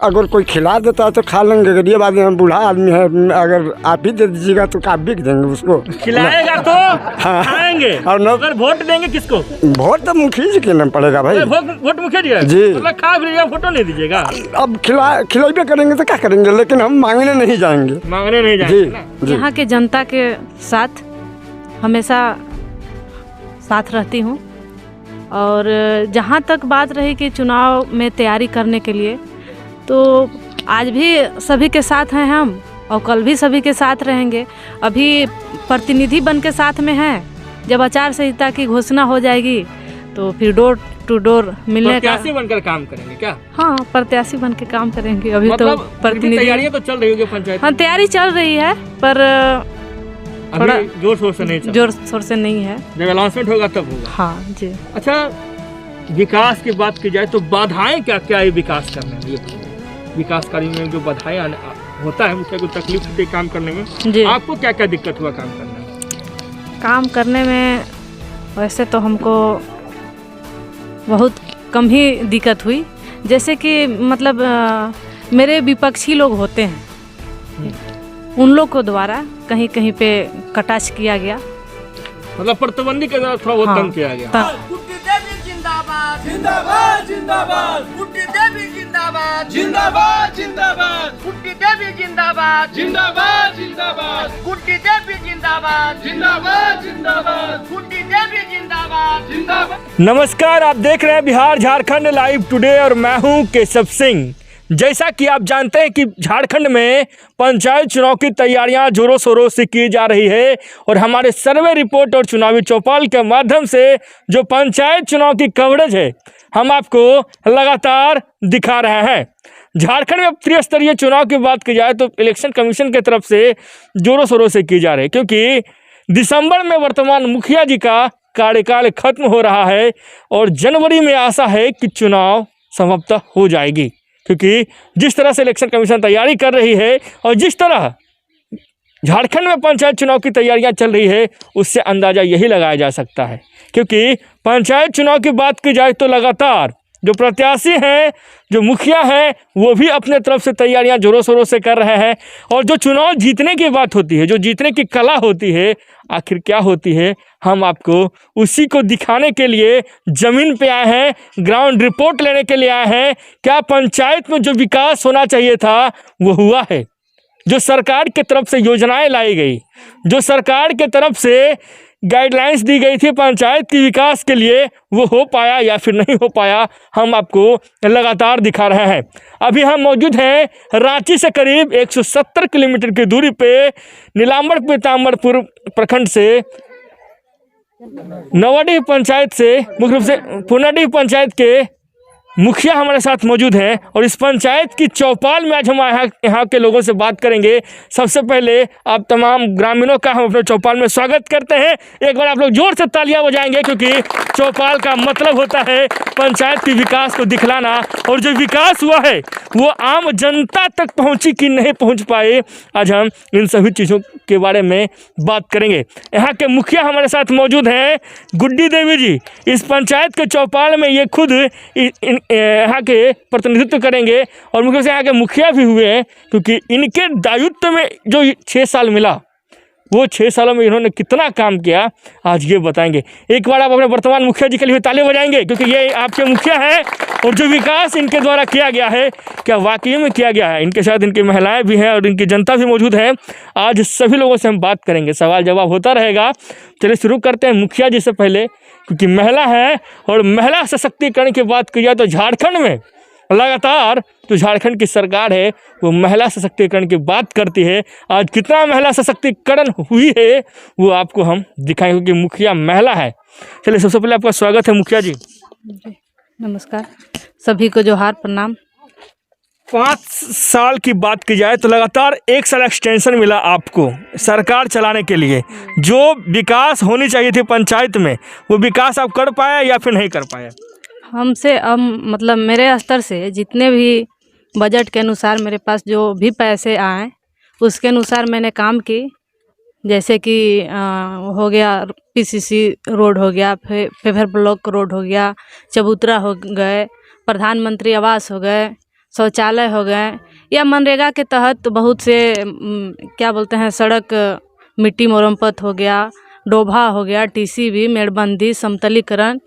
अगर कोई खिला देता है तो खा लेंगे, गरीब आदमी हम, बूढ़ा आदमी है, अगर आप ही दे दीजिएगा तो आप बिक देंगे उसको। खिलाएगा तो हाँ। खाएंगे। और न अगर वोट देंगे किसको? वोट तो मुखिया जी के नाम पड़ेगा भाई। वोट मुखिया जी जी। मतलब खा फिर फोटो नहीं दीजिएगा। अब खिलाइबे करेंगे तो क्या करेंगे, लेकिन हम मांगने नहीं जाएंगे। मांगने नहीं जाएंगे जी। यहाँ के जनता के साथ हमेशा साथ रहती हूँ। और जहाँ तक बात रही कि चुनाव में तैयारी करने के लिए, तो आज भी सभी के साथ हैं हम और कल भी सभी के साथ रहेंगे। अभी प्रतिनिधि बन के साथ में हैं, जब आचार संहिता की घोषणा हो जाएगी तो फिर डोर टू डोर मिलने का प्रत्याशी बनकर काम करेंगे क्या? हाँ, प्रत्याशी बन के काम करेंगे। अभी मतलब तो प्रतिनिधि तैयारियां तो चल रही होगी पंचायत। हाँ, तैयारी चल रही है पर थोड़ा जोर शोर से नहीं चल, जोर शोर से नहीं है। जब अनाउंसमेंट होगा तब होगा। हाँ जी। अच्छा, विकास की बात की जाए तो बाधाएं क्या क्या है विकास करने में? ये विकास कार्य में जो बाधाएं होता है, उससे कोई तकलीफ होती है काम करने में? जी, आपको क्या क्या दिक्कत हुआ काम करने में? काम करने में वैसे तो हमको बहुत कम ही दिक्कत हुई। जैसे कि मतलब मेरे विपक्षी लोग होते हैं, उन लोग को द्वारा कहीं कहीं पे कटाक्ष किया गया। मतलब प्रतिबंधी के द्वारा थोड़ा बहुत हाँ, तंग किया गया। गुड्डी देवी जिंदाबाद जिंदाबाद जिंदाबाद, गुड्डी देवी जिंदाबाद जिंदाबाद जिंदाबाद, गुड्डी देवी जिंदाबाद जिंदाबाद जिंदाबाद, गुड्डी देवी जिंदाबाद जिंदाबाद जिंदाबाद, गुड्डी देवी जिंदाबाद जिंदाबाद। नमस्कार, आप देख रहे हैं बिहार झारखंड लाइव टुडे और मैं हूं केशव सिंह। जैसा कि आप जानते हैं कि झारखंड में पंचायत चुनाव की तैयारियां जोरों शोरों से की जा रही है और हमारे सर्वे रिपोर्ट और चुनावी चौपाल के माध्यम से जो पंचायत चुनाव की कवरेज है हम आपको लगातार दिखा रहे हैं। झारखंड में त्रिस्तरीय चुनाव की बात की जाए तो इलेक्शन कमीशन की तरफ से जोरों शोरों से की जा रही है, क्योंकि दिसंबर में वर्तमान मुखिया जी का कार्यकाल खत्म हो रहा है और जनवरी में आशा है कि चुनाव समाप्त हो जाएगी। क्योंकि जिस तरह से इलेक्शन कमीशन तैयारी कर रही है और जिस तरह झारखंड में पंचायत चुनाव की तैयारियां चल रही है, उससे अंदाज़ा यही लगाया जा सकता है। क्योंकि पंचायत चुनाव की बात की जाए तो लगातार जो प्रत्याशी हैं, जो मुखिया हैं, वो भी अपने तरफ से तैयारियां जोरों शोरों से कर रहे हैं। और जो चुनाव जीतने की बात होती है, जो जीतने की कला होती है, आखिर क्या होती है, हम आपको उसी को दिखाने के लिए ज़मीन पे आए हैं, ग्राउंड रिपोर्ट लेने के लिए आए हैं। क्या पंचायत में जो विकास होना चाहिए था वो हुआ है? जो सरकार की तरफ से योजनाएं लाई गई, जो सरकार की तरफ से गाइडलाइंस दी गई थी पंचायत के विकास के लिए, वो हो पाया या फिर नहीं हो पाया, हम आपको लगातार दिखा रहे हैं। अभी हम मौजूद हैं रांची से करीब 170 किलोमीटर की दूरी पे नीलांबर पीताम्बरपुर प्रखंड से नवाडीह पंचायत से, मुख्य रूप से पुनाडीह पंचायत के मुखिया हमारे साथ मौजूद हैं और इस पंचायत की चौपाल में आज हम यहाँ के लोगों से बात करेंगे। सबसे पहले आप तमाम ग्रामीणों का हम अपने चौपाल में स्वागत करते हैं। एक बार आप लोग जोर से तालियां बजाएंगे, क्योंकि चौपाल का मतलब होता है पंचायत के विकास को दिखलाना। और जो विकास हुआ है वो आम जनता तक पहुँची कि नहीं पहुँच पाए, आज हम इन सभी चीज़ों के बारे में बात करेंगे। यहाँ के मुखिया हमारे साथ मौजूद हैं गुड्डी देवी जी। इस पंचायत के चौपाल में ये खुद यहाँ के प्रतिनिधित्व करेंगे और मुख्य से यहाँ के मुखिया भी हुए हैं, क्योंकि इनके दायित्व में जो 6 साल मिला, वो 6 सालों में इन्होंने कितना काम किया आज ये बताएंगे। एक बार आप अपने वर्तमान मुखिया जी के लिए ताली बजाएंगे, क्योंकि ये आपके मुखिया हैं और जो विकास इनके द्वारा किया गया है, क्या वाकई में किया गया है। इनके साथ इनकी महिलाएं भी हैं और इनकी जनता भी मौजूद है। आज सभी लोगों से हम बात करेंगे, सवाल जवाब होता रहेगा। चलिए शुरू करते हैं मुखिया जी से पहले, क्योंकि महिला है और महिला सशक्तिकरण की बात की जाए तो झारखंड में लगातार जो झारखंड की सरकार है वो महिला सशक्तिकरण की बात करती है। आज कितना महिला सशक्तिकरण हुई है वो आपको हम दिखाएंगे, क्योंकि मुखिया महिला है। चलिए सबसे पहले आपका स्वागत है मुखिया जी। नमस्कार, सभी को जोहार, प्रणाम। 5 साल की बात की जाए तो लगातार 1 साल एक्सटेंशन मिला आपको सरकार चलाने के लिए। जो विकास होनी चाहिए थी पंचायत में, वो विकास आप कर पाया या फिर नहीं कर पाया? हमसे मतलब मेरे स्तर से जितने भी बजट के अनुसार मेरे पास जो भी पैसे आए, उसके अनुसार मैंने काम की। जैसे कि हो गया पीसीसी रोड हो गया, फेफर ब्लॉक रोड हो गया, चबूतरा हो गए, प्रधानमंत्री आवास हो गए, शौचालय हो गए, या मनरेगा के तहत बहुत से क्या बोलते हैं, सड़क मिट्टी मरम्मत हो गया, डोभा हो गया, टीसीबी, मेड़बंदी, समतलीकरण,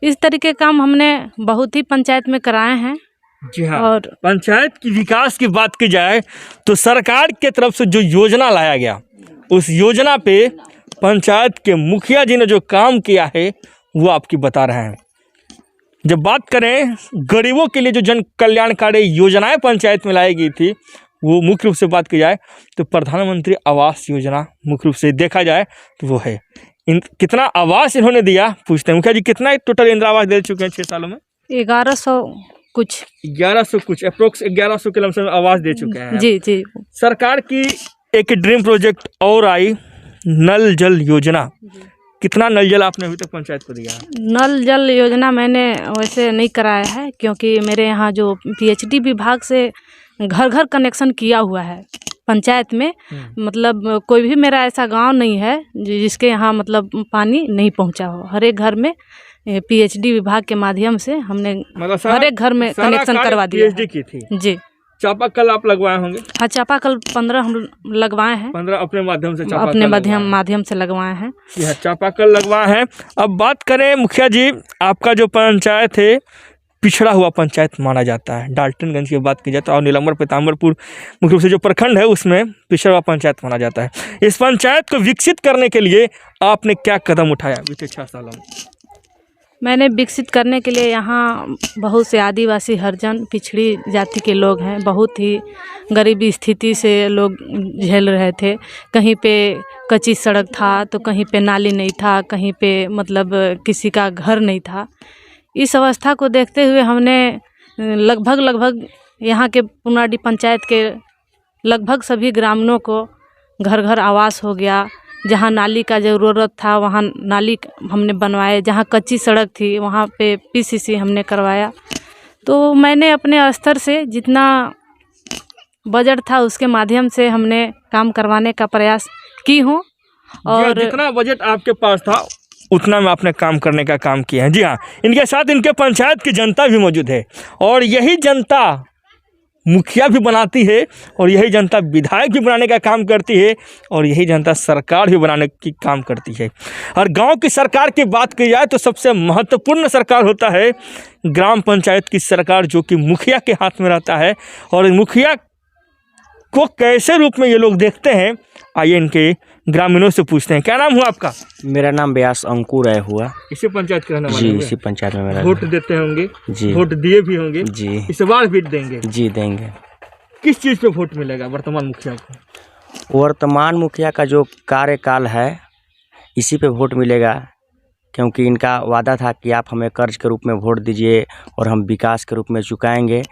इस तरीके काम हमने बहुत ही पंचायत में कराए हैं। जी हाँ। और पंचायत की विकास की बात की जाए तो सरकार के तरफ से जो योजना लाया गया, उस योजना पे पंचायत के मुखिया जी ने जो काम किया है वो आपकी बता रहे हैं। जब बात करें गरीबों के लिए जो जन कल्याणकारी योजनाएं पंचायत में लाई गई थी, वो मुख्य रूप से बात की जाए तो प्रधानमंत्री आवास योजना मुख्य रूप से देखा जाए तो वो है। कितना आवास इन्होंने दिया पूछते हैं। मुखिया जी, कितना टोटल इंदिरा आवास दे चुके हैं 6 सालों में? 1100 कुछ, 1100 कुछ, अप्रोक्स 1100 के लमसम आवास दे चुके हैं। जी जी। सरकार की एक ड्रीम प्रोजेक्ट और आई, नल जल योजना। कितना नल जल आपने अभी तक पंचायत को दिया है? नल जल योजना मैंने वैसे नहीं कराया है, क्योंकि मेरे यहाँ जो पीएचडी विभाग से घर घर कनेक्शन किया हुआ है पंचायत में। मतलब कोई भी मेरा ऐसा गांव नहीं है जिसके यहाँ मतलब पानी नहीं पहुंचा हो। हर एक घर में पीएचडी विभाग के माध्यम से हमने मतलब हर एक घर में कनेक्शन करवा दिया पीएचडी की थी जी। चापाकल आप लगवाए होंगे? हाँ, चापाकल 15 हम लगवाए हैं। 15 अपने माध्यम से चापाकल अपने माध्यम से लगवाए हैं। यह चापाकल लगवाए हैं। अब बात करें मुखिया जी, आपका जो पंचायत है पिछड़ा हुआ पंचायत माना जाता है। डाल्टनगंज की बात की जाए तो और नीलम्बर पीताम्बरपुर मुख्य रूप से जो प्रखंड है उसमें पिछड़ा हुआ पंचायत माना जाता है। इस पंचायत को विकसित करने के लिए आपने क्या कदम उठाया बीते 6 सालों में? मैंने विकसित करने के लिए यहाँ बहुत से आदिवासी हरिजन पिछड़ी जाति के लोग हैं, बहुत ही गरीबी स्थिति से लोग झेल रहे थे। कहीं पे कच्ची सड़क था तो कहीं पे नाली नहीं था, कहीं पे मतलब किसी का घर नहीं था। इस अवस्था को देखते हुए हमने लगभग यहाँ के पुनाडी पंचायत के लगभग सभी ग्रामीणों को घर घर आवास हो गया। जहाँ नाली का ज़रूरत था वहाँ नाली हमने बनवाए, जहाँ कच्ची सड़क थी वहाँ पे पीसीसी हमने करवाया। तो मैंने अपने स्तर से जितना बजट था उसके माध्यम से हमने काम करवाने का प्रयास की हूँ। और जितना बजट आपके पास था उतना में आपने काम करने का काम किया है। जी हाँ, इनके साथ इनके पंचायत की जनता भी मौजूद है और यही जनता मुखिया भी बनाती है और यही जनता विधायक भी बनाने का काम करती है और यही जनता सरकार भी बनाने की काम करती है। और गांव की सरकार की बात की जाए तो सबसे महत्वपूर्ण सरकार होता है ग्राम पंचायत की सरकार, जो कि मुखिया के हाथ में रहता है। और मुखिया को कैसे रूप में ये लोग देखते हैं, आइए इनके ग्रामीणों से पूछते हैं। क्या नाम हुआ आपका? मेरा नाम व्यास अंकुर है हुआ। इसी पंचायत के रहने वाले जी, होंगे? इसी पंचायत में मेरा। वोट देते होंगे? जी। वोट दिए भी होंगे? जी। इस बार भी देंगे? जी देंगे। किस चीज़ पे वोट मिलेगा वर्तमान मुखिया को? वर्तमान मुखिया का जो कार्यकाल है इसी पे वोट मिलेगा, क्योंकि इनका वादा था कि आप हमें कर्ज के रूप में वोट दीजिए और हम विकास के रूप में चुकाएंगे।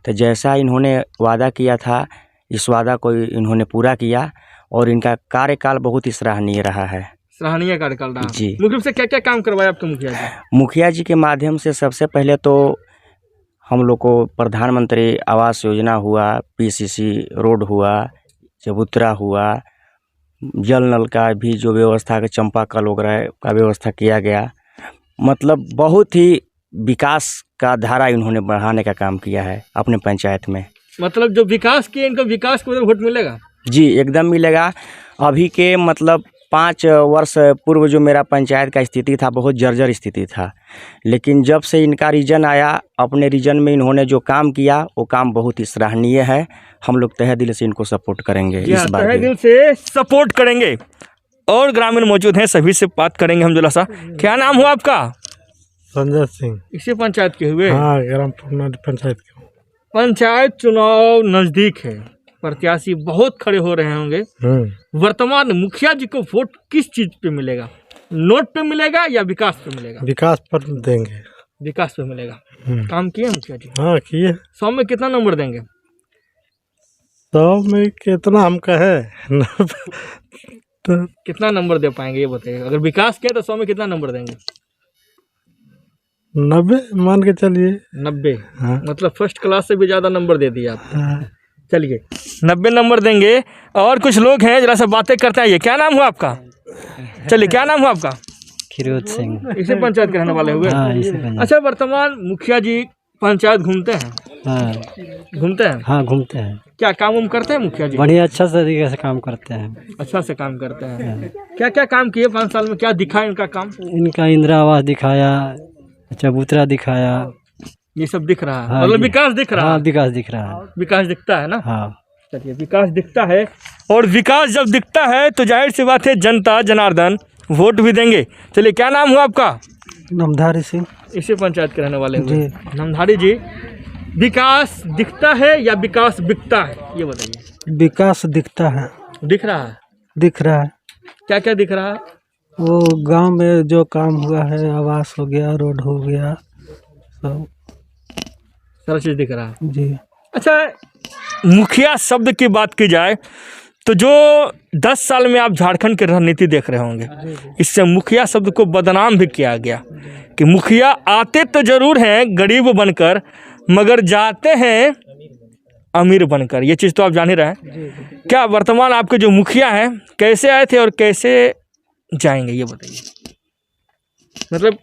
तो जैसा इन्होंने वादा किया था इस वादा को इन्होंने पूरा किया और इनका कार्यकाल बहुत ही सराहनीय रहा है। सराहनीय कार्यकाल रहा। जी। मुख्य रूप से क्या क्या काम करवाया आपके मुखिया जी? मुखिया जी के माध्यम से सबसे पहले तो हम लोग को प्रधानमंत्री आवास योजना हुआ, पीसीसी रोड हुआ, चबूतरा हुआ, जल नल का भी जो व्यवस्था का चंपाकल वगैरह का व्यवस्था किया गया। मतलब बहुत ही विकास का धारा इन्होंने बढ़ाने का काम किया है अपने पंचायत में। मतलब जो विकास किए इनको विकास को वोट मिलेगा? जी एकदम मिलेगा। अभी के मतलब 5 वर्ष पूर्व जो मेरा पंचायत का स्थिति था बहुत जर्जर स्थिति था, लेकिन जब से इनका रीजन आया अपने रीजन में इन्होंने जो काम किया वो काम बहुत ही सराहनीय है। हम लोग तहे दिल से इनको सपोर्ट करेंगे। इस बार तहे दिल से सपोर्ट करेंगे। और ग्रामीण मौजूद हैं, सभी से बात करेंगे हम जरा सा। क्या नाम हुआ आपका? संजय सिंह। इसी पंचायत के हुए? हाँ, ग्राम पुनाडी पंचायत के। पंचायत चुनाव नजदीक है, प्रत्याशी बहुत खड़े हो रहे होंगे। वर्तमान मुखिया जी को वोट किस चीज पे मिलेगा? नोट पे मिलेगा या विकास पे मिलेगा? विकास पर देंगे। विकास पे मिलेगा। काम किए मुखिया जी? हाँ किए। 100 में कितना नंबर देंगे? 100 में कितना हम कहे तो कितना नंबर दे पाएंगे ये बताइए। अगर विकास किया तो 100 में कितना नंबर देंगे? 90 मान के चलिए। 90? हाँ। मतलब फर्स्ट क्लास से भी ज़्यादा नंबर दे दिए आप। हाँ। चलिए 90 नंबर देंगे। और कुछ लोग हैं जरा सा बातें करते हैं। ये क्या नाम हुआ आपका? चलिए क्या नाम हुआ आपका? खिरोज सिंह। इसी पंचायत के रहने वाले हुए? हाँ, इसी पंचायत। अच्छा, वर्तमान मुखिया जी पंचायत घूमते हैं, हाँ घूमते हैं? हाँ घूमते हैं। क्या काम उम करते हैं मुखिया जी? बढ़िया अच्छा तरीके से काम करते हैं। अच्छा से काम करते हैं। क्या क्या काम किए 5 साल में, क्या दिखा इनका काम? इनका इंदिरा आवास दिखाया, चबूतरा दिखाया। ये सब दिख रहा है, हाँ मतलब जी। विकास दिख रहा हाँ है। विकास दिख रहा है। विकास दिखता है ना? हाँ चलिए, विकास दिखता है, और विकास जब दिखता है तो जाहिर सी बात है जनता जनार्दन वोट भी देंगे। चलिए, क्या नाम हुआ आपका? नामधारी सिंह इसी पंचायत के रहने वाले जी। नामधारी जी, विकास दिखता है या विकास बिकता है, ये बताइए। विकास दिखता है। दिख रहा है? दिख रहा है। क्या क्या दिख रहा है? वो गांव में जो काम हुआ है, आवास हो गया, रोड हो गया, सब सारा चीज़ दिख रहा है। जी। अच्छा, मुखिया शब्द की बात की जाए तो जो 10 साल में आप झारखंड की राजनीति देख रहे होंगे, इससे मुखिया शब्द को बदनाम भी किया गया कि मुखिया आते तो जरूर हैं गरीब बनकर, मगर जाते हैं अमीर बनकर। ये चीज़ तो आप जान ही रहे हैं। क्या वर्तमान आपके जो मुखिया हैं कैसे आए थे और कैसे जाएंगे, ये बताइए। मतलब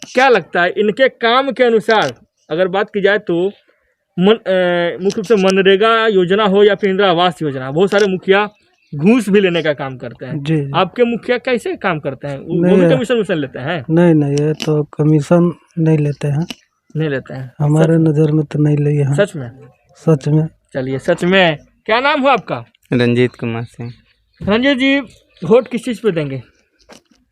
क्या लगता है इनके काम के अनुसार, अगर बात की जाए तो मुख्य रूप से मनरेगा योजना हो या फिर इंदिरा आवास योजना, बहुत सारे मुखिया घूस भी लेने का काम करते हैं। जी। आपके मुखिया कैसे काम करते हैं? वो नहीं भी है। कमीशन लेते हैं? नहीं ये तो कमीशन नहीं लेते हैं। नहीं लेते हैं? हमारे नज़र में तो नहीं लिए हैं। सच में? सच में। चलिए, सच में। क्या नाम हुआ आपका? रंजीत कुमार सिंह। रंजीत जी, वोट किस चीज़ पे देंगे?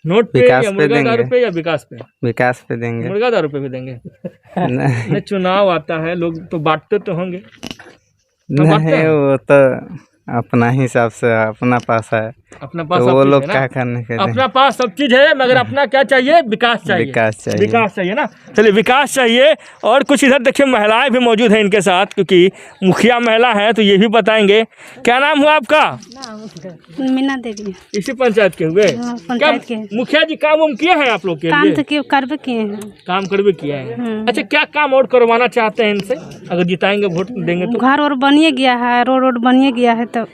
नोट पे विकास या पे मुर्गा देंगे। दारू पे या विकास पे? विकास पे देंगे। मुर्गा दारू पे भी देंगे? नहीं नहीं, चुनाव आता है, लोग तो बांटते तो होंगे। तो बांटते नहीं, हैं? वो तो अपना हिसाब से अपना पास है, अपना पास तो सब वो चीज़ लोग है ना? क्या करने के दें। अपना पास सब चीज है, मगर अपना क्या चाहिए? विकास चाहिए। विकास चाहिए। विकास चाहिए ना। चलिए, विकास चाहिए। और कुछ इधर देखिए महिलाएं भी मौजूद हैं इनके साथ, क्योंकि मुखिया महिला है तो ये भी बताएंगे। क्या नाम हुआ आपका? मीना देवी। इसी पंचायत के हुए? हाँ, क्या पंचायत के। मुखिया जी काम उम किए हैं आप लोग के काम लिए? तो क्यों करबे किए हैं। काम करवे किया है। अच्छा, क्या काम और करवाना चाहते हैं इनसे, अगर जिताएंगे वोट देंगे तो? घर और बनिए गया है, रोड बनिए गया है, तो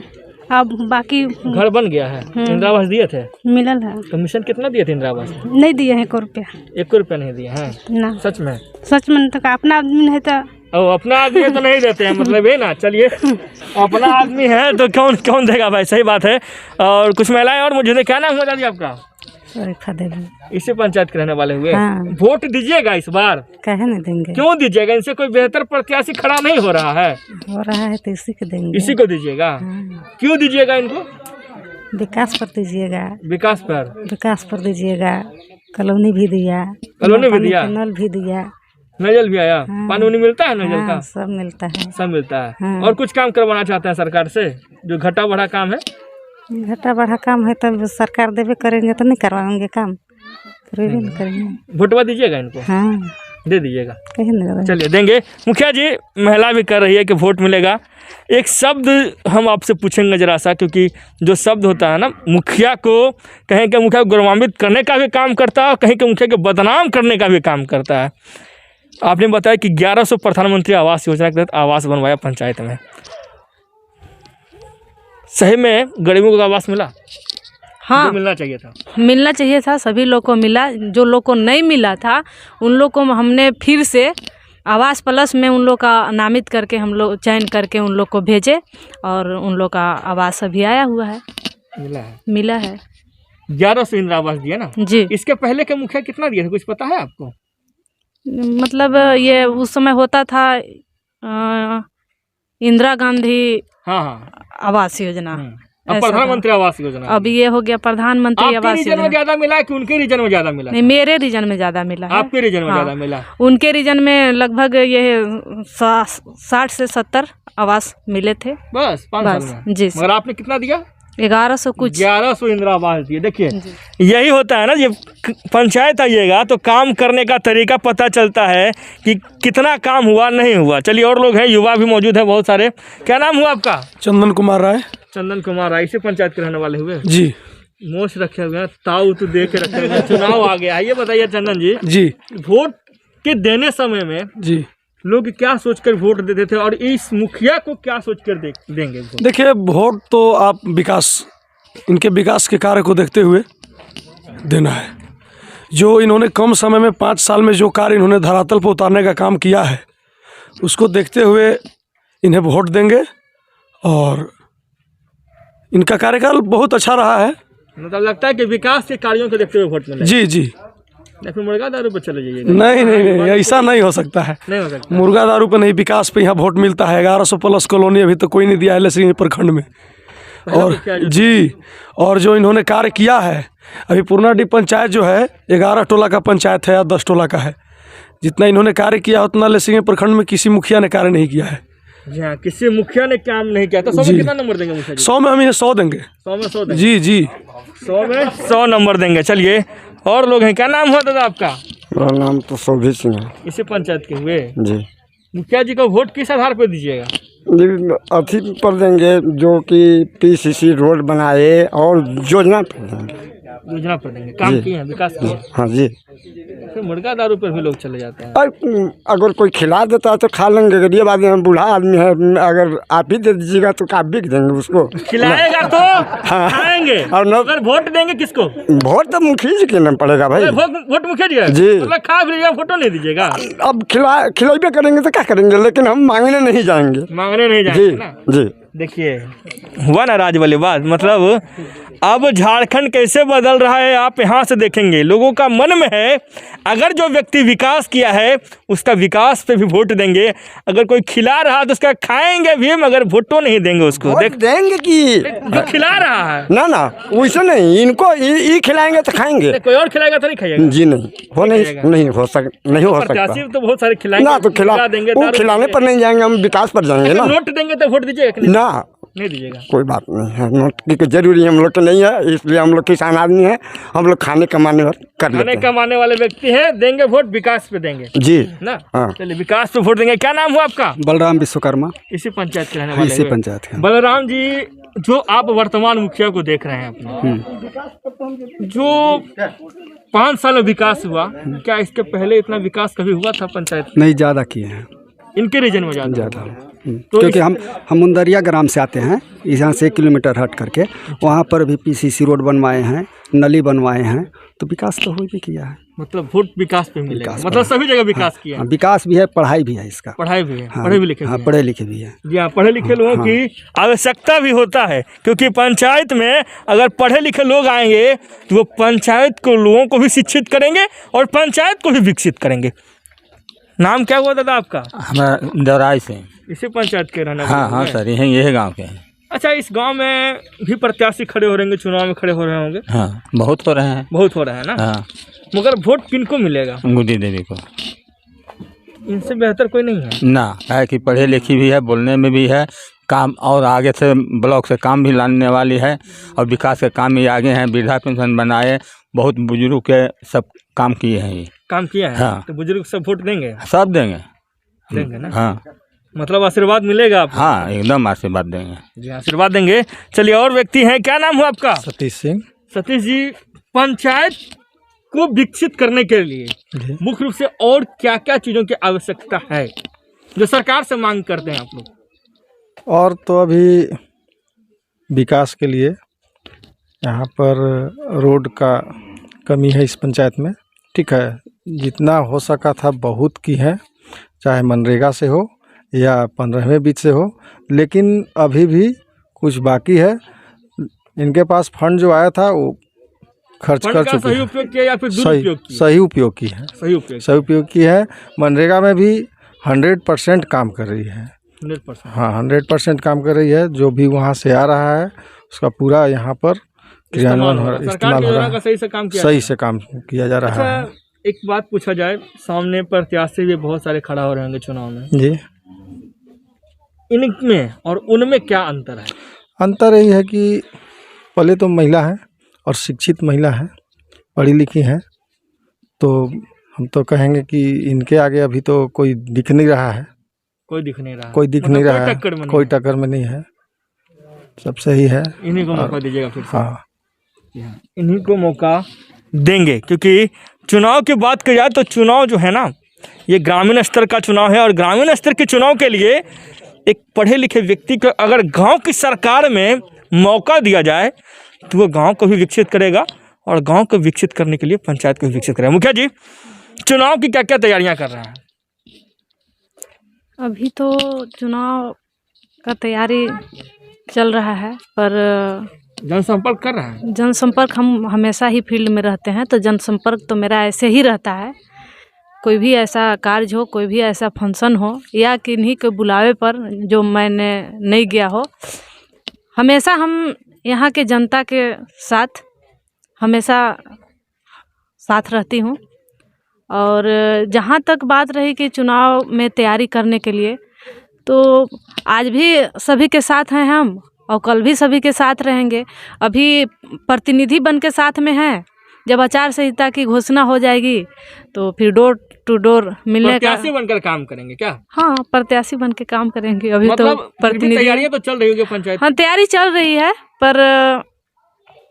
अब बाकी घर बन गया है। इंदिरा आवास दिए थे? मिलल है। कमीशन कितना दिए थे इंदिरा आवास? नहीं दिए हैं 1 रुपया। 1 रुपया नहीं दिए हैं? ना, सच में? सच में। तो अपना आदमी है तो और अपना आदमी है तो नहीं देते हैं, मतलब है ना। चलिए, अपना आदमी है तो कौन कौन देगा भाई, सही बात है। और कुछ महिलाएं और मौजूद है। क्या नाम हुआ दादी आपका? रेखा देवी। इसी पंचायत के रहने वाले हुए? हाँ। वोट दीजिएगा इस बार? कहे नहीं देंगे। क्यों दीजिएगा? इनसे कोई बेहतर प्रत्याशी खड़ा नहीं हो रहा है। हो रहा है तो इसी को देंगे। इसी को दीजिएगा? क्यों दीजिएगा इनको? विकास पर दीजिएगा। विकास पर? विकास पर दीजिएगा। कॉलोनी भी दिया। कॉलोनी भी दिया? नल भी दिया। नजल भी आया? पानी उनी मिलता है नजल का? हाँ, सब मिलता है। सब मिलता है। हाँ। और कुछ काम करवाना चाहते हैं सरकार से, जो घटा बढ़ा काम है? घटा बढ़ा काम है तब सरकार देवे करेंगे तो नहीं करवाएंगे काम, करेंगे नहीं करेंगे। वोटवा दीजिएगा इनको? हाँ, दे दीजिएगा। कहीं नहीं। चलिए, देंगे। मुखिया जी, महिला भी कर रही है कि वोट मिलेगा। एक शब्द हम आपसे पूछेंगे जरा सा, क्योंकि जो शब्द होता है ना, मुखिया को कहीं के मुखिया को गौरवान्वित करने का भी काम करता है और कहीं के मुखिया को बदनाम करने का भी काम करता है। आपने बताया कि 1100 प्रधानमंत्री आवास योजना के तहत आवास बनवाया पंचायत में। सही में गरीबों को आवास मिला? हाँ, जो मिलना चाहिए था। मिलना चाहिए था, सभी लोग को मिला। जो लोग को नहीं मिला था उन लोग को हमने फिर से आवास प्लस में उन लोग का नामित करके हम लोग चयन करके उन लोग को भेजे, और उन लोग का आवास अभी आया हुआ है। मिला है 1100 इंदिरा आवास दिया ना जी। इसके पहले के मुखिया कितना दिए थे, कुछ पता है आपको? मतलब ये उस समय होता था इंदिरा गांधी हाँ, आवास योजना। अब ऐसा प्रधानमंत्री आवास योजना। अब ये हो गया प्रधानमंत्री आपके आवास रीजन में योजना। ज्यादा मिला है कि उनके रीजन में ज्यादा मिला? नहीं, मेरे रीजन में ज़्यादा मिला है। आपके रीजन में हाँ। ज्यादा मिला? उनके रीजन में लगभग ये 60 से 70 आवास मिले थे बस 5 बस, साल में? जी। मगर आपने कितना दिया? 1100 कुछ। 1100 इंदिरा आवास दिए। देखिए, यही होता है ना, ये पंचायत आइएगा तो काम करने का तरीका पता चलता है कि कितना काम हुआ नहीं हुआ। चलिए, और लोग हैं, युवा भी मौजूद है बहुत सारे। क्या नाम हुआ आपका? चंदन कुमार राय। चंदन कुमार राय। इसी पंचायत के रहने वाले हुए? जी। मोश रखे हुए हैं, ताऊ तो दे के रखे हुए हैं। चुनाव आ गया है, ये बताइए चंदन जी, जी वोट के देने समय में जी लोग क्या सोचकर वोट देते थे और इस मुखिया को क्या सोचकर देंगे वोट? देखिए, वोट तो आप विकास, इनके विकास के कार्य को देखते हुए देना है। जो इन्होंने कम समय में 5 साल में जो कार्य इन्होंने धरातल पर उतारने का काम किया है, उसको देखते हुए इन्हें वोट देंगे और इनका कार्यकाल बहुत अच्छा रहा है। मतलब लगता है कि विकास के कार्यों को देखते हुए वोट मिलेगा। जी जी। या फिर मुर्गा दारू पर चले जाइएगा? नहीं नहीं नहीं, ऐसा नहीं हो सकता है। नहीं हो सकता। मुर्गा दारू पे नहीं, विकास पे यहाँ वोट मिलता है। 1100 प्लस कॉलोनी अभी तो कोई नहीं दिया है लसीगंज प्रखंड में। और जी, और जो इन्होंने कार्य किया है, अभी पूर्णाडी पंचायत जो है 11 टोला का पंचायत है या 10 टोला का है। जितना इन्होंने कार्य किया उतना लसीगंज प्रखंड में किसी मुखिया ने कार्य नहीं किया है। जी हाँ, किसी मुखिया ने काम नहीं किया। तो 100 में कितना नंबर देंगे मुखिया जी? 100 में हम इन्हें 100 देंगे। 100 में 100 देंगे? जी जी, 100 में 100 नंबर देंगे। चलिए, और लोग हैं। क्या नाम हुआ दादा आपका? मेरा नाम तो शोभित सिंह है इसी पंचायत के हुए? जी। मुखिया जी को वोट किस आधार पर दीजिएगा? जी, अथी पर देंगे जो कि PCC रोड बनाए और योजना पर देंगे। योजना पर देंगे, काम किए हैं, विकास किए हैं। हाँ जी। फिर मुर्गा दारू पर भी लोग चले जाते हैं। और अगर कोई खिला देता है तो खा लेंगे। गरीब आदमी है, बूढ़ा आदमी है, अगर आप ही दे दीजिएगा तो आप बिक देंगे उसको। खिलाएगा तो खाएंगे। और न अगर वोट देंगे किसको? वोट तो मुखिया जी के नाम पड़ेगा भाई। वोट मुखिया जी है? जी। मतलब खा भी लिया, फोटो नहीं दीजिएगा? अब खिलाइबे करेंगे तो क्या करेंगे, लेकिन हम मांगने नहीं जाएंगे। मांगने नहीं जाएंगे जी ना? जी। देखिए, हुआ ना राज वाली बात। मतलब अब झारखंड कैसे बदल रहा है आप यहाँ से देखेंगे। लोगों का मन में है, अगर जो व्यक्ति विकास किया है उसका विकास पे भी वोट देंगे। अगर कोई खिला रहा तो उसका खाएंगे भी, मगर वोटो नहीं देंगे उसको। देख देंगे कि जो खिला रहा है ना ना, वैसे नहीं। इनको ये खिलाएंगे तो खाएंगे। कोई और खिलाएगा तो नहीं खाएगा? जी नहीं, हो नहीं हो सकता। प्रत्याशी तो बहुत सारे खिलाएंगे ना, तो खिला देंगे। वो खिलाने पर नहीं जाएंगे, हम विकास पर जाएंगे ना। नोट देंगे तो वोट दीजिएगा? ना, नहीं दीजिएगा। कोई बात नहीं है। नोट की जरूरी हम लोग को नहीं है, इसलिए हम लोग किसान आदमी हैं। हम लोग खाने कमाने कर लेते हैं। कमाने वाले व्यक्ति हैं, देंगे वोट, विकास पे देंगे जी ना। हाँ। चलिए, विकास पे वोट देंगे। क्या नाम हुआ आपका? बलराम विश्वकर्मा, इसी पंचायत के रहने वाले? इसी पंचायत के। बलराम जी, जो आप वर्तमान मुखिया को देख रहे हैं अपने, जो 5 साल में विकास हुआ, क्या इसके पहले इतना विकास कभी हुआ था पंचायत? नहीं, ज़्यादा किए हैं इनके रीजन में ज़्यादा। तो क्योंकि हम मुंदरिया ग्राम से आते हैं, यहाँ से 1 किलोमीटर हट करके। वहाँ पर भी PCC रोड बनवाए हैं, नली बनवाए हैं, तो विकास तो हो भी किया है। मतलब वोट विकास पे मिलेगा, मतलब सभी जगह विकास किया है। विकास भी है, पढ़ाई भी है इसका। पढ़ाई भी है, हाँ, पढ़े भी लिखे। हाँ, पढ़े लिखे भी है। जी हाँ, पढ़े लिखे लोगों की आवश्यकता भी होता है, क्योंकि पंचायत में अगर पढ़े लिखे लोग आएंगे तो वो पंचायत को, लोगों को भी शिक्षित करेंगे और पंचायत को भी विकसित करेंगे। नाम क्या हुआ दादा आपका? हमारा दौराई से। इसी पंचायत के रहने? हाँ सर, यही गांव के हैं। अच्छा, इस गांव में भी प्रत्याशी खड़े हो रहेंगे, चुनाव में खड़े हो रहे होंगे? हाँ, बहुत हो रहे हैं। बहुत हो रहा है ना? हाँ। मगर वोट किनको मिलेगा? गुड्डी देवी को। इनसे बेहतर कोई नहीं है ना, है कि पढ़े लिखी भी है, बोलने में भी है, काम और आगे से ब्लॉक से काम भी लाने वाली है, और विकास के काम भी आगे हैं। वृद्धा पेंशन बनाए, बहुत बुजुर्ग के सब काम किए हैं। ये काम किया है। हाँ। तो बुजुर्ग सब वोट देंगे? सब देंगे। देंगे ना? हाँ, मतलब आशीर्वाद मिलेगा आपको? हाँ, एकदम आशीर्वाद देंगे। जी, आशीर्वाद देंगे। चलिए, और व्यक्ति हैं। क्या नाम हुआ आपका? सतीश सिंह। सतीश जी, पंचायत को विकसित करने के लिए मुख्य रूप से और क्या क्या चीज़ों की आवश्यकता है जो सरकार से मांग करते हैं आप लोग? और तो अभी विकास के लिए यहाँ पर रोड का कमी है इस पंचायत में। ठीक है, जितना हो सका था बहुत की है, चाहे मनरेगा से हो या 15वें बीच से हो, लेकिन अभी भी कुछ बाकी है। इनके पास फंड जो आया था वो खर्च कर चुके हैं। सही उपयोग किया या फिर दुरुपयोग किया? सही उपयोग की है। सही उपयोग की है। मनरेगा में भी 100% काम कर रही है। 100%? हाँ, 100% काम कर रही है। जो भी वहाँ से आ रहा है उसका पूरा यहाँ पर क्रियान्वयन इस्तेमाल हो रहा है। सही से काम किया जा रहा है। एक बात पूछा जाए, सामने प्रत्याशी भी बहुत सारे खड़ा हो रहे होंगे चुनाव में जी, इनमें और उनमें क्या अंतर है? अंतर यही है कि पहले तो महिला है और शिक्षित महिला है, पढ़ी लिखी है, तो हम तो कहेंगे कि इनके आगे अभी तो कोई दिख नहीं रहा है। कोई दिख नहीं रहा? कोई दिख नहीं रहा है, कोई टक्कर में नहीं है। सब सही है। इन्हीं को मौका दीजिएगा फिर से? हाँ, इन्हीं को मौका देंगे, क्योंकि चुनाव की बात की जाए तो चुनाव जो है ना, ये ग्रामीण स्तर का चुनाव है, और ग्रामीण स्तर के चुनाव के लिए एक पढ़े लिखे व्यक्ति को अगर गांव की सरकार में मौका दिया जाए तो वो गांव को भी विकसित करेगा, और गांव को विकसित करने के लिए पंचायत को भी विकसित करेगा। मुखिया जी, चुनाव की क्या क्या तैयारियां कर रहे हैं? अभी तो चुनाव का तैयारी चल रहा है, पर जनसंपर्क कर रहा है। जनसंपर्क हम हमेशा ही फील्ड में रहते हैं, तो जनसंपर्क तो मेरा ऐसे ही रहता है। कोई भी ऐसा कार्य हो, कोई भी ऐसा फंक्शन हो, या किन्हीं के बुलावे पर जो मैंने नहीं गया हो, हमेशा हम यहाँ के जनता के साथ हमेशा साथ रहती हूँ। और जहाँ तक बात रही कि चुनाव में तैयारी करने के लिए, तो आज भी सभी के साथ हैं हम, और कल भी सभी के साथ रहेंगे। अभी प्रतिनिधि बन के साथ में हैं, जब आचार संहिता की घोषणा हो जाएगी तो फिर डोर टू डोर मिलने का। प्रत्याशी बनकर काम करेंगे क्या? हाँ, प्रत्याशी बन के काम करेंगे। अभी मतलब तो प्रतिनिधि तैयारियां तो चल रही होगी पंचायत। हाँ, तैयारी चल रही है, पर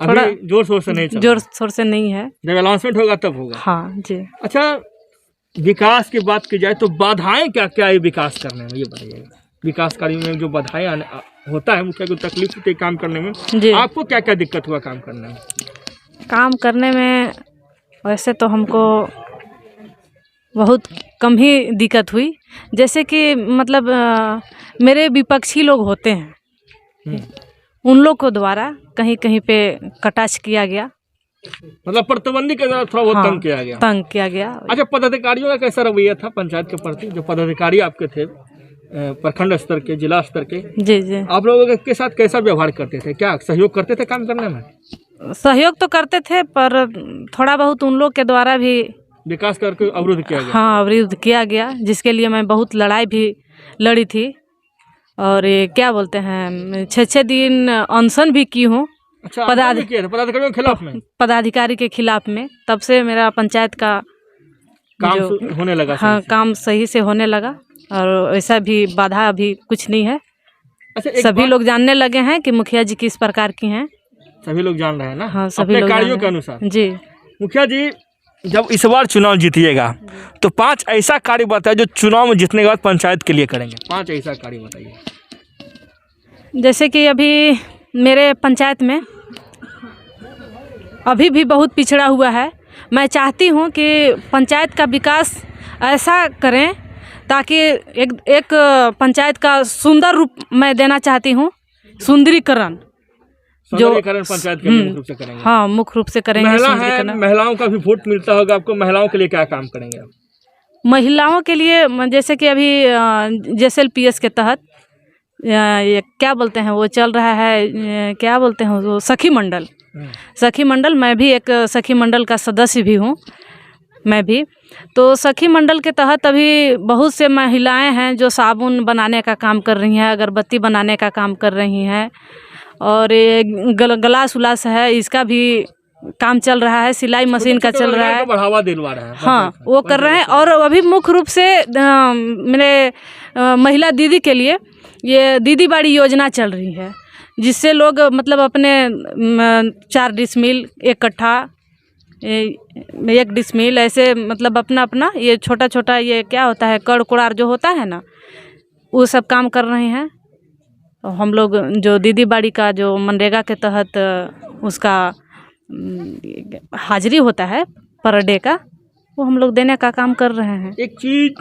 थोड़ा अभी जोर शोर से नहीं चल जोर शोर से नहीं है। जब अनाउंसमेंट होगा तब होगा। हाँ जी। अच्छा, विकास की बात की जाए तो बाधाएं क्या क्या है विकास करने में, ये बताइएगा। विकास कार्यों में जो बाधाएं होता है, मुख्य तकलीफ होती है काम करने में, आपको क्या क्या दिक्कत हुआ काम करने में? काम करने में वैसे तो हमको बहुत कम ही दिक्कत हुई। जैसे कि मतलब मेरे विपक्षी लोग होते हैं, उन लोग को द्वारा कहीं कहीं पे कटाक्ष किया गया, मतलब प्रतिबंधी के द्वारा थोड़ा बहुत हाँ, तंग किया गया। अच्छा, अच्छा, पदाधिकारियों का कैसा रवैया था पंचायत के प्रति? जो पदाधिकारी आपके थे प्रखंड स्तर के, जिला स्तर के, जी जी, आप लोगों के साथ कैसा व्यवहार करते थे? क्या सहयोग करते थे काम करने में? सहयोग तो करते थे, पर थोड़ा बहुत उन लोग के द्वारा भी विकास करके अवरुद्ध किया गया। हाँ, अवरुद्ध किया गया, जिसके लिए मैं बहुत लड़ाई भी लड़ी थी। और ये क्या बोलते हैं, 6 दिन अनशन भी की हूँ। अच्छा, पदाधिकारियों के खिलाफ में? पदाधिकारी के खिलाफ में। तब से मेरा पंचायत का काम होने लगा। हाँ, काम सही से होने लगा, और ऐसा भी बाधा अभी कुछ नहीं है। अच्छा, सभी लोग जानने लगे हैं कि मुखिया जी किस प्रकार की हैं। सभी लोग जान रहे हैं ना? हाँ, सभी अपने लोग कार्यों के अनुसार। जी। मुखिया जी, जब इस बार चुनाव जीतिएगा तो 5 ऐसा कार्य बताइए जो चुनाव में जीतने के बाद पंचायत के लिए करेंगे। 5 ऐसा कार्य बताइए। जैसे कि अभी मेरे पंचायत में अभी भी बहुत पिछड़ा हुआ है। मैं चाहती हूँ कि पंचायत का विकास ऐसा करें ताकि एक पंचायत का सुंदर रूप मैं देना चाहती हूँ। सुंदरीकरण जो पंचायत के लिए मुख्य रूप से करेंगे। हाँ, मुख्य रूप से करेंगे। महिलाओं का भी वोट मिलता होगा आपको, महिलाओं के लिए क्या काम करेंगे आप? महिलाओं के लिए जैसे कि अभी JSLPS के तहत ये क्या बोलते हैं, वो चल रहा है, क्या बोलते हैं वो, सखी मंडल। सखी मंडल, मैं भी एक सखी मंडल का सदस्य भी हूँ। मैं भी तो सखी मंडल के तहत अभी बहुत से महिलाएं हैं जो साबुन बनाने का काम कर रही हैं, अगरबत्ती बनाने का काम कर रही हैं, और ये गलास उलास है, इसका भी काम चल रहा है। सिलाई मशीन का चल रहा है, बढ़ावा दिलवा रहा है। हाँ, वो कर रहे हैं। और अभी मुख्य रूप से मेरे महिला दीदी के लिए ये दीदी बाड़ी योजना चल रही है, जिससे लोग मतलब अपने 4 डिसमिल, 1 कट्ठा, 1 डिसमिल, ऐसे मतलब अपना अपना ये छोटा छोटा ये क्या होता है, कड़ कुड़ार जो होता है ना, वो सब काम कर रहे हैं। हम लोग जो दीदी बाड़ी का जो मनरेगा के तहत उसका हाजिरी होता है पर डे का, वो हम लोग देने का काम कर रहे हैं। एक चीज,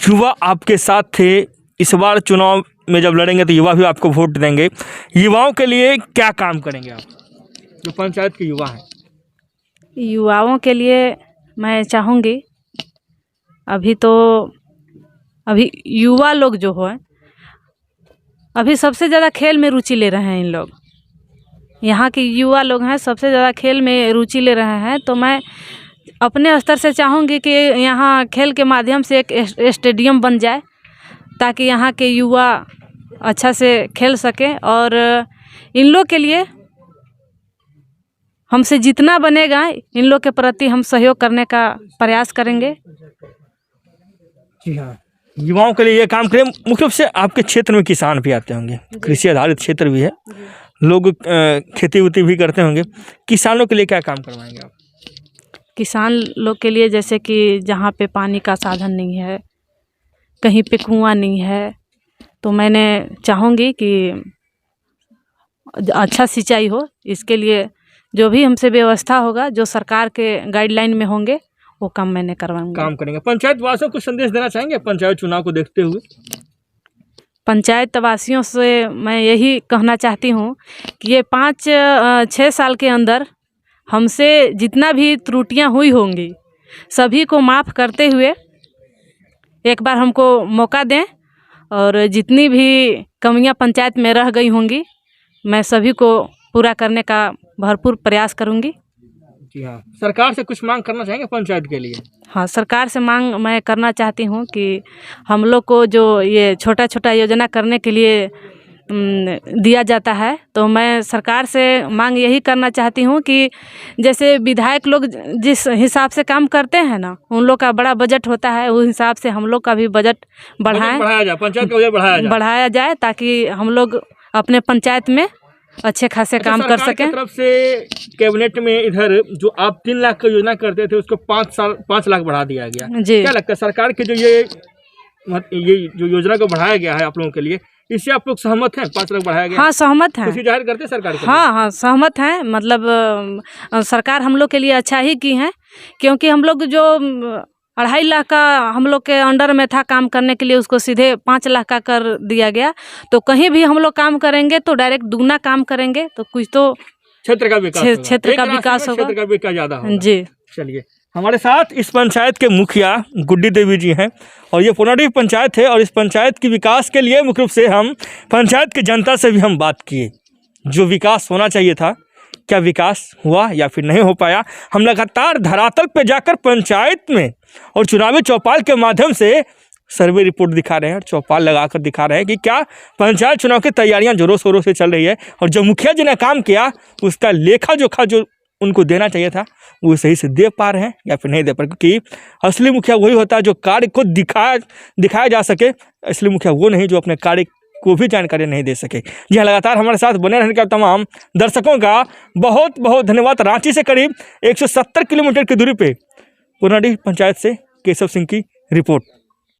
युवा आपके साथ थे, इस बार चुनाव में जब लड़ेंगे तो युवा भी आपको वोट देंगे। युवाओं के लिए क्या काम करेंगे आप, जो पंचायत के युवा हैं? युवाओं के लिए मैं चाहूँगी, अभी युवा लोग जो हो, अभी सबसे ज़्यादा खेल में रुचि ले रहे हैं। इन लोग यहाँ के युवा लोग हैं, सबसे ज़्यादा खेल में रुचि ले रहे हैं। तो मैं अपने स्तर से चाहूँगी कि यहाँ खेल के माध्यम से एक स्टेडियम बन जाए, ताकि यहाँ के युवा अच्छा से खेल सकें। और इन लोग के लिए हमसे जितना बनेगा, इन लोग के प्रति हम सहयोग करने का प्रयास करेंगे। जी हाँ, युवाओं के लिए ये काम करें। मुख्य रूप से आपके क्षेत्र में किसान भी आते होंगे, कृषि आधारित क्षेत्र भी है, लोग खेती उती भी करते होंगे। किसानों के लिए क्या काम करवाएंगे आप? किसान लोग के लिए जैसे कि जहाँ पे पानी का साधन नहीं है, कहीं पे कुआं नहीं है, तो मैंने चाहूँगी कि अच्छा सिंचाई हो। इसके लिए जो भी हमसे व्यवस्था होगा, जो सरकार के गाइडलाइन में होंगे, वो काम मैंने करवाऊंगा। काम करेंगे। पंचायत वासियों को संदेश देना चाहेंगे पंचायत चुनाव को देखते हुए? पंचायत वासियों से मैं यही कहना चाहती हूँ कि ये 5-6 साल के अंदर हमसे जितना भी त्रुटियां हुई होंगी सभी को माफ़ करते हुए एक बार हमको मौका दें, और जितनी भी कमियां पंचायत में रह गई होंगी मैं सभी को पूरा करने का भरपूर प्रयास करूंगी। जी हाँ, सरकार से कुछ मांग करना चाहेंगे पंचायत के लिए? हाँ, सरकार से मांग मैं करना चाहती हूँ कि हम लोग को जो ये छोटा छोटा योजना करने के लिए दिया जाता है, तो मैं सरकार से मांग यही करना चाहती हूँ कि जैसे विधायक लोग जिस हिसाब से काम करते हैं ना, उन लोग का बड़ा बजट होता है, उस हिसाब से हम लोग का भी बजट बढ़ाया जाए, पंचायत का बजट बढ़ाया जाए ताकि हम लोग अपने पंचायत में अच्छे खासे काम कर सकें। तरफ से कैबिनेट में इधर जो आप 3 लाख का योजना करते थे उसको 5 लाख बढ़ा दिया गया। जी, क्या लगता है सरकार के जो ये जो योजना को बढ़ाया गया है आप लोगों के लिए, इससे आप लोग सहमत हैं? 5 लाख बढ़ाया गया? हाँ, सहमत हैं। खुशी जाहिर करते हैं सरकार के? हाँ, सहमत हैं। मतलब सरकार हम लोग के लिए अच्छा ही की है, क्योंकि हम लोग जो 2.5 लाख का हम लोग के अंडर में था काम करने के लिए, उसको सीधे 5 लाख का कर दिया गया। तो कहीं भी हम लोग काम करेंगे तो डायरेक्ट दुगना काम करेंगे, तो कुछ तो क्षेत्र का विकास होगा, क्षेत्र का विकास ज़्यादा होगा। जी, चलिए, हमारे साथ इस पंचायत के मुखिया गुड्डी देवी जी हैं, और ये पुनर्डीह पंचायत है, और इस पंचायत के विकास के लिए मुख्य रूप से हम पंचायत की जनता से भी हम बात किए। जो विकास होना चाहिए था, क्या विकास हुआ या फिर नहीं हो पाया, हम लगातार धरातल पे जाकर पंचायत में और चुनावी चौपाल के माध्यम से सर्वे रिपोर्ट दिखा रहे हैं और चौपाल लगाकर दिखा रहे हैं कि क्या पंचायत चुनाव की तैयारियां जोरों शोरों से चल रही है, और जो मुखिया जी ने काम किया उसका लेखा जोखा जो उनको देना चाहिए था वो सही से दे पा रहे हैं या फिर नहीं दे पा रहे, क्योंकि असली मुखिया वही होता है जो कार्य को दिखाया जा सके। असली मुखिया वो नहीं जो अपने कार्य को भी जानकारी नहीं दे सके। जी हाँ, लगातार हमारे साथ बने रहने का तमाम दर्शकों का बहुत बहुत धन्यवाद। रांची से करीब 170 किलोमीटर की दूरी पे पुनर्डीह पंचायत से केशव सिंह की रिपोर्ट।